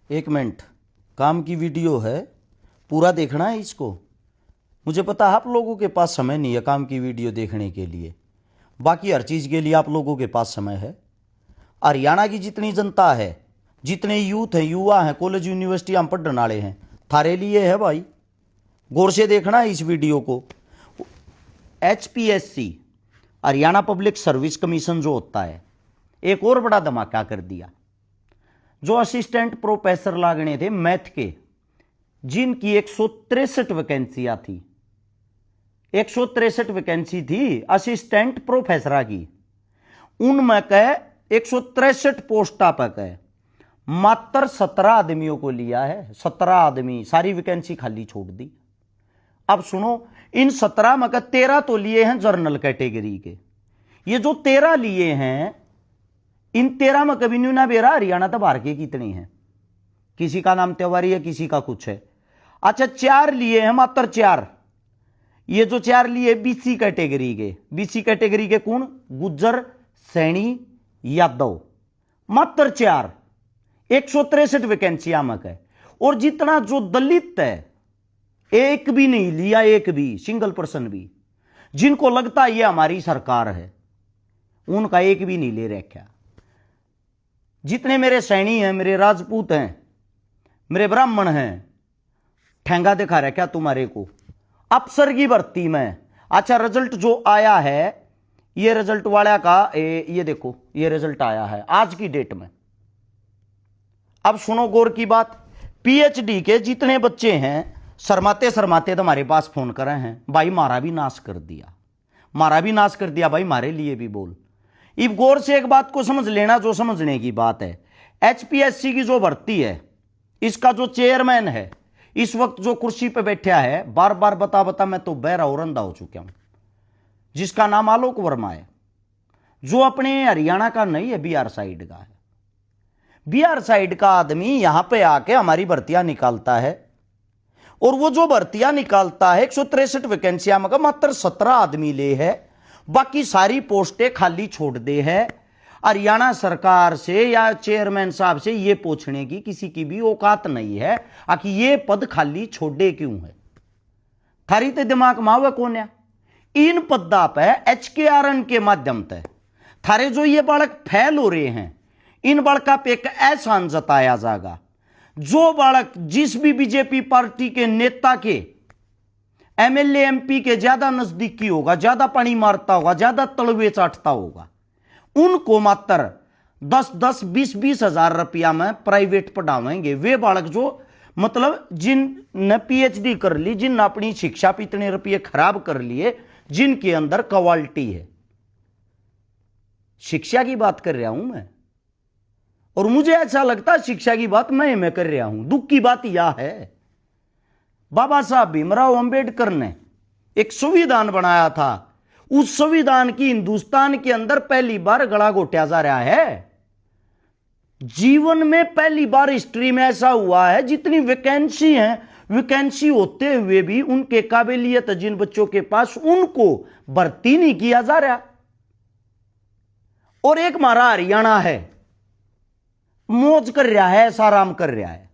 एक मिनट, काम की वीडियो है, पूरा देखना है इसको। मुझे पता है आप लोगों के पास समय नहीं है काम की वीडियो देखने के लिए, बाकी हर चीज़ के लिए आप लोगों के पास समय है। हरियाणा की जितनी जनता है, जितने यूथ हैं, युवा हैं, कॉलेज यूनिवर्सिटी हम पढ़ने वाले हैं, थारे लिए है भाई। गौर से देखना है इस वीडियो को। HPSC Haryana public service commission जो होता है, एक और बड़ा धमाका कर दिया। जो असिस्टेंट प्रोफेसर लागने थे मैथ के, जिनकी 163 वैकेंसियां थी, 163 वैकेंसी थी असिस्टेंट प्रोफेसर की, उनमें कह 163 पोस्टा पर कह मात्र 17 आदमियों को लिया है। 17 आदमी, सारी वैकेंसी खाली छोड़ दी। अब सुनो, इन 17 में का 13 तो लिए हैं जर्नल कैटेगरी के। ये जो 13 लिए हैं, इन 13 में कभी नहीं ना बेरा हरियाणा तो बाहर के कितने हैं, किसी का नाम तिवारी है, किसी का कुछ है। अच्छा, 4 लिए हैं, मात्र 4। ये जो 4 लिए BC कैटेगरी के, BC कैटेगरी के कौन? गुज्जर, सैनी, यादव, मात्र 4। 163 वैकेंसियां में है। और जितना जो दलित है, एक भी नहीं लिया, एक भी सिंगल पर्सन भी, जिनको लगता है ये हमारी सरकार है, उनका एक भी नहीं ले रखा। जितने मेरे सैनी हैं, मेरे राजपूत हैं, मेरे ब्राह्मण हैं, ठेंगा दिखा रहा क्या तुम्हारे को अफसर की भर्ती में। अच्छा, रिजल्ट जो आया है, ये रिजल्ट वाला का ये देखो, ये रिजल्ट आया है आज की डेट में। अब सुनो गौर की बात। PhD के जितने बच्चे हैं, शर्माते शर्माते तो हमारे पास फोन कर रहे हैं, भाई मारा भी नाश कर दिया, मारा भी नाश कर दिया, भाई मारे लिए भी बोल। अब गौर से एक बात को समझ लेना, जो समझने की बात है। HPSC की जो भर्ती है, इसका जो चेयरमैन है इस वक्त जो कुर्सी पे बैठा है, बार बार बता मैं तो बहरा और अंधा हो चुका हूं, जिसका नाम आलोक वर्मा है, जो अपने हरियाणा का नहीं है, बिहार साइड का है। बिहार साइड का आदमी यहां पे आके हमारी भर्तियां निकालता है, और वो जो भर्तियां निकालता है 163 वैकेंसियां में मात्र 17 आदमी ले है, बाकी सारी पोस्टें खाली छोड़ दे है। हरियाणा सरकार से या चेयरमैन साहब से ये पूछने की किसी की भी औकात नहीं है कि ये पद खाली छोड़े क्यों है। थारी ते दिमाग मावे कौन है? इन पदा पे HKRN के माध्यम से थारे जो ये बालक फेल हो रहे हैं, इन बालका पे एक एहसान जताया जाएगा। जो बालक जिस भी बीजेपी पार्टी के नेता के, MLA MP के ज्यादा नजदीकी होगा, ज्यादा पानी मारता होगा, ज्यादा तलवे चाटता होगा, उनको मात्र 10-10, 20-20 हजार रुपया में प्राइवेट पढ़ावेंगे। वे बालक जो मतलब जिनने PhD कर ली, जिन अपनी शिक्षा पे इतने रुपये खराब कर लिए, जिनके अंदर क्वालिटी है। शिक्षा की बात कर रहा हूं मैं, और मुझे ऐसा लगता है शिक्षा की बात मैं कर रहा हूं। दुख की बात यह है, बाबा साहब भीमराव अंबेडकर ने एक संविधान बनाया था, उस संविधान की हिंदुस्तान के अंदर पहली बार गला घोटा जा रहा है। जीवन में पहली बार हिस्ट्री में ऐसा हुआ है, जितनी वैकेंसी है, वैकेंसी होते हुए भी उनके काबिलियत जिन बच्चों के पास, उनको भर्ती नहीं किया जा रहा। और एक हमारा हरियाणा है, मौज कर रहा है, ऐसा आराम कर रहा है।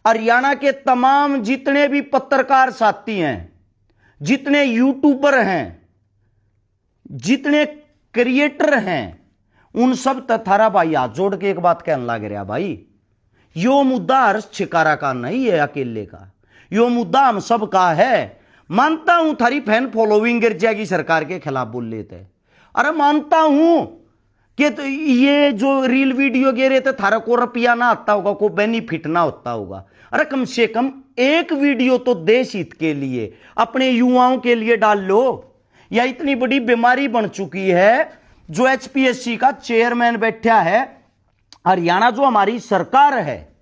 हरियाणा के तमाम जितने भी पत्रकार साथी हैं, जितने यूट्यूबर हैं, जितने क्रिएटर हैं, उन सब थारा भाई हाथ जोड़ के एक बात कहने लग रहा, भाई यो मुद्दा हर्ष छिकारा का नहीं है अकेले का, यो मुद्दा हम सब का है। मानता हूं थारी फैन फॉलोइंग गिर जाएगी सरकार के खिलाफ बोल लेते, अरे मानता हूं कि तो ये जो रील वीडियो गे रहे थे, थारा को रुपया ना आता होगा, को बेनिफिट ना होता होगा। अरे कम से कम एक वीडियो तो देश हित के लिए, अपने युवाओं के लिए डाल लो। या इतनी बड़ी बीमारी बन चुकी है, जो HPSC का चेयरमैन बैठा है, हरियाणा जो हमारी सरकार है,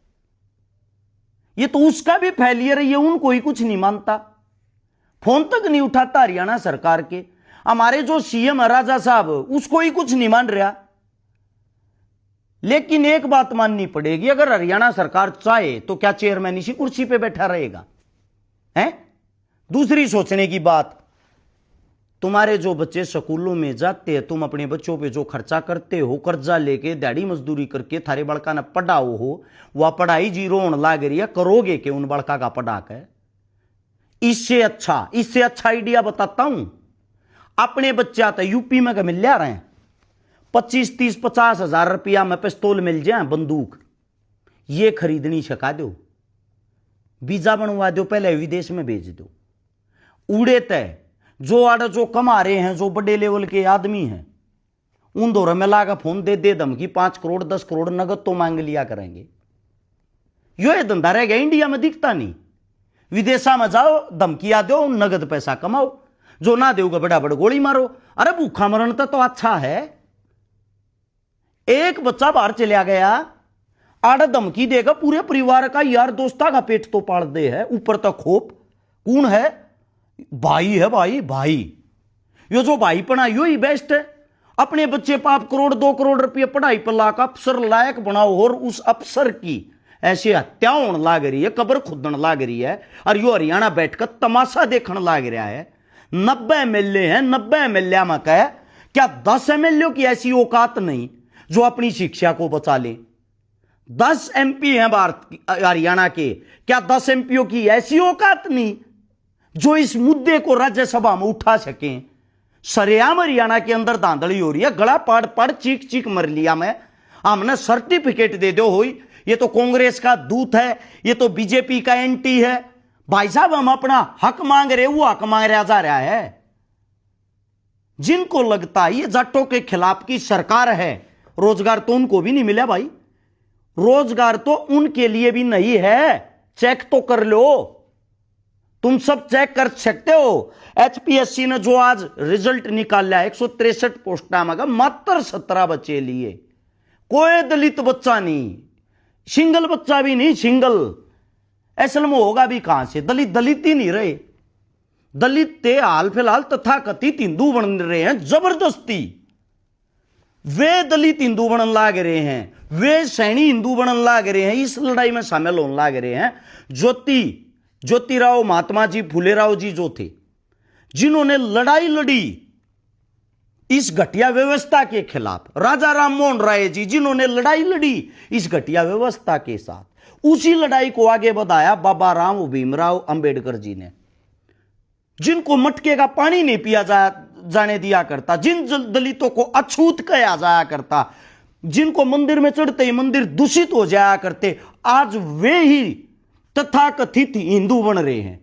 ये तो उसका भी फेलियर है, ये उनको ही कुछ नहीं मानता, फोन तक नहीं उठाता हरियाणा सरकार के। हमारे जो CM राजा साहब, उसको ही कुछ नहीं मान रहा। लेकिन एक बात माननी पड़ेगी, अगर हरियाणा सरकार चाहे तो क्या चेयरमैन इसी कुर्सी पे बैठा रहेगा? हैं? दूसरी सोचने की बात, तुम्हारे जो बच्चे स्कूलों में जाते हैं, तुम अपने बच्चों पे जो खर्चा करते हो, कर्जा लेके दिहाड़ी मजदूरी करके थारे बड़का ने पढ़ाओ हो, वह पढ़ाई जीरो होने लाग रही है, करोगे कि उन बड़का का पढ़ा के? इससे अच्छा आइडिया बताता हूं। अपने बच्चा तो यूपी में मिल रहे हैं 25, 30, 50 हजार रुपया में पिस्तौल मिल जाए, बंदूक, ये खरीदनी छका दो, वीजा बनवा दो, पहले विदेश में भेज दो। उड़े तय जो कमा रहे हैं, जो बड़े लेवल के आदमी हैं, उन दो रमेला का फोन दे धमकी 5 करोड़ 10 करोड़ नगद तो मांग लिया करेंगे। ये धंधा रह गया, इंडिया में दिखता नहीं। विदेशा में जाओ, धमकिया दो, नगद पैसा कमाओ, जो ना देगा बड़ा बड़ा गोली मारो। अरे भूखा मरण तो अच्छा है। एक बच्चा बाहर चला गया, आड़ धमकी देगा पूरे परिवार का, यार दोस्ता का पेट तो पाल दे है, ऊपर तक खोप। कौन है? भाई है, भाई। यो जो भाई पढ़ा यो ही बेस्ट है। अपने बच्चे पाप करोड़ 2 करोड़ रुपये पढ़ाई पर लाकर अफसर लायक बनाओ, और उस अफसर की ऐसी हत्या होने लाग रही है, कब्र खुदन लाग रही है, और यो हरियाणा बैठकर तमाशा देखने लाग रहा है। 90 एमएलए हैं, 90 एमएलए में कह क्या 10 एमएलए की ऐसी औकात नहीं जो अपनी शिक्षा को बचा ले? 10 एमपी हैं भारत हरियाणा के, क्या 10 एमपीओ की ऐसी औकात नहीं जो इस मुद्दे को राज्यसभा में उठा सकें? सरेआम हरियाणा के अंदर धांधली हो रही है, गला पाड़ पाड़ चीख चीख मर लिया मैं। हमने सर्टिफिकेट दे दो हुई, ये तो कांग्रेस का दूत है, ये तो बीजेपी का एंटी है। भाई साहब, हम अपना हक मांग रहे, वो हक मांग रहा जा रहा है। जिनको लगता है ये जाटों के खिलाफ की सरकार है, रोजगार तो उनको भी नहीं मिला भाई, रोजगार तो उनके लिए भी नहीं है। चेक तो कर लो, तुम सब चेक कर सकते हो। एचपीएससी ने जो आज रिजल्ट निकाला 163 पोस्टा में मात्र 17 बच्चे लिए, कोई दलित बच्चा नहीं, सिंगल बच्चा भी नहीं, सिंगल। असल में होगा भी कहां से? दलित ही नहीं रहे। दलित ते हाल फिलहाल तथाकथित हिंदू बन रहे हैं जबरदस्ती। वे दलित हिंदू बनन लाग रहे हैं, वे सैनी हिंदू बनन लाग रहे हैं, इस लड़ाई में शामिल होने लाग रहे हैं। ज्योतिराव महात्मा जी, फुलेराव जी जो थे, जिन्होंने लड़ाई लड़ी इस घटिया व्यवस्था के खिलाफ, राजा राम मोहन राय जी जिन्होंने लड़ाई लड़ी इस घटिया व्यवस्था के साथ, उसी लड़ाई को आगे बढ़ाया बाबा राम भीमराव अंबेडकर जी ने, जिनको मटके का पानी नहीं पिया जाने दिया करता, जिन दलितों को अछूत कहा जाया करता, जिनको मंदिर में चढ़ते ही मंदिर दूषित हो जाया करते, आज वे ही तथाकथित हिंदू बन रहे हैं।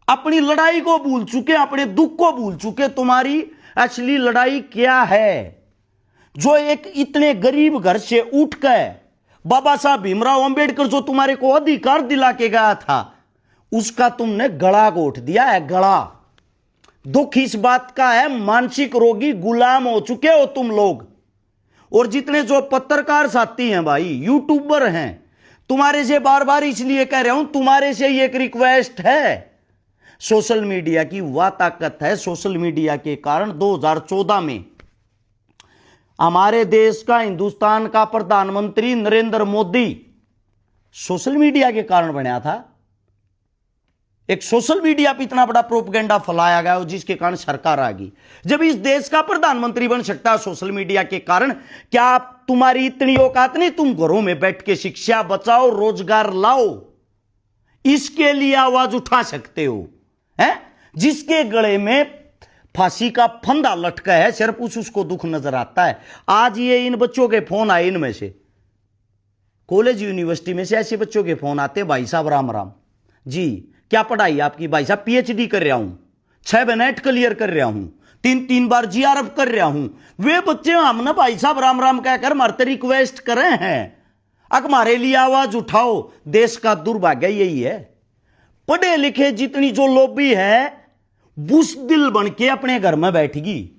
अपनी लड़ाई को भूल चुके, अपने दुख को भूल चुके। तुम्हारी असली लड़ाई क्या है? जो एक इतने गरीब घर से उठकर बाबा साहब भीमराव अंबेडकर जो तुम्हारे को अधिकार दिला के गया था, उसका तुमने गला घोट दिया है, गला। दुख इस बात का है, मानसिक रोगी गुलाम हो चुके हो तुम लोग। और जितने जो पत्रकार साथी हैं भाई, यूट्यूबर हैं, तुम्हारे से बार बार इसलिए कह रहा हूं, तुम्हारे से एक रिक्वेस्ट है। सोशल मीडिया की वह ताकत है, सोशल मीडिया के कारण 2014 में हमारे देश का, हिंदुस्तान का प्रधानमंत्री नरेंद्र मोदी सोशल मीडिया के कारण बना था। एक सोशल मीडिया पर इतना बड़ा प्रोपेगेंडा फैलाया गया जिसके कारण सरकार आ गई। जब इस देश का प्रधानमंत्री बन सकता है सोशल मीडिया के कारण, क्या तुम्हारी इतनी औकात नहीं? तुम घरों में बैठ के शिक्षा बचाओ, रोजगार लाओ, इसके लिए आवाज उठा सकते हो? है जिसके गले में फांसी का फंदा लटका है, सिर्फ उसको दुख नजर आता है। आज ये इन बच्चों के फोन आए, इनमें से कॉलेज यूनिवर्सिटी में से ऐसे बच्चों के फोन आते, भाई साहब राम राम जी, क्या पढ़ाई आपकी? भाई साहब पीएचडी कर रहा हूं, 6 नेट क्लियर कर रहा हूं, 3 बार जीआरएफ कर रहा हूं। वे बच्चे हमने भाई साहब राम राम कहकर मारते रिक्वेस्ट करे हैं, अक हमारे लिए आवाज उठाओ। देश का दुर्भाग्य यही है, पढ़े लिखे जितनी जो लॉबी है बुज़दिल बन के अपने घर में बैठेगी।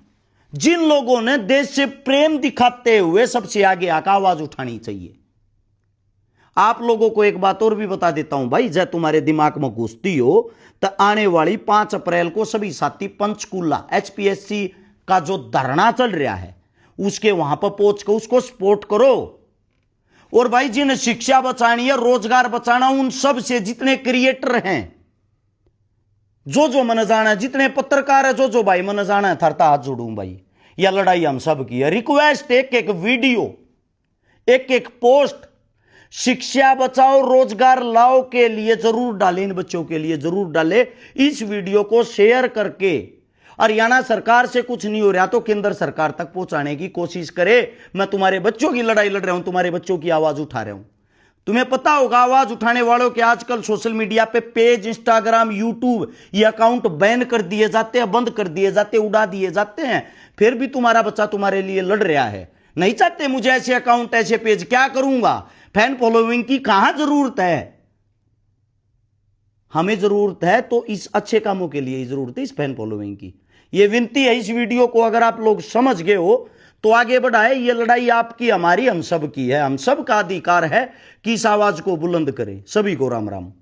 जिन लोगों ने देश से प्रेम दिखाते हुए सबसे आगे आकर आवाज उठानी चाहिए। आप लोगों को एक बात और भी बता देता हूं भाई, जब तुम्हारे दिमाग में घुसती हो तो आने वाली 5 अप्रैल को सभी साथी पंचकूला एचपीएससी का जो धरना चल रहा है उसके वहां पर पहुंच कर उसको सपोर्ट करो। और भाई जिन्हें शिक्षा बचानी है, रोजगार बचाना, उन सब से जितने क्रिएटर हैं, जो मन जाना है, जितने पत्रकार है जो भाई मन जाना है, थरता हाथ जोड़ूं भाई। यह लड़ाई हम सब की है। रिक्वेस्ट, एक एक वीडियो, एक एक पोस्ट शिक्षा बचाओ रोजगार लाओ के लिए जरूर डालें, इन बच्चों के लिए जरूर डालें। इस वीडियो को शेयर करके हरियाणा सरकार से कुछ नहीं हो रहा तो केंद्र सरकार तक पहुंचाने की कोशिश करे। मैं तुम्हारे बच्चों की लड़ाई लड़ रहा हूं, तुम्हारे बच्चों की आवाज उठा रहा हूं। तुम्हें पता होगा आवाज उठाने वालों के आजकल सोशल मीडिया पे पेज, इंस्टाग्राम, यूट्यूब ये अकाउंट बैन कर दिए जाते हैं, बंद कर दिए जाते, उड़ा दिए जाते हैं। फिर भी तुम्हारा बच्चा तुम्हारे लिए लड़ रहा है। नहीं चाहते मुझे ऐसे अकाउंट, ऐसे पेज, क्या करूंगा? फैन फॉलोइंग की कहां जरूरत है? हमें जरूरत है तो इस अच्छे कामों के लिए ही जरूरत है, इस फैन फॉलोइंग की। ये विनती है, इस वीडियो को अगर आप लोग समझ गए हो तो आगे बढ़ाए। ये लड़ाई आपकी, हमारी, हम सब की है। हम सब का अधिकार है कि इस आवाज को बुलंद करें। सभी को राम राम।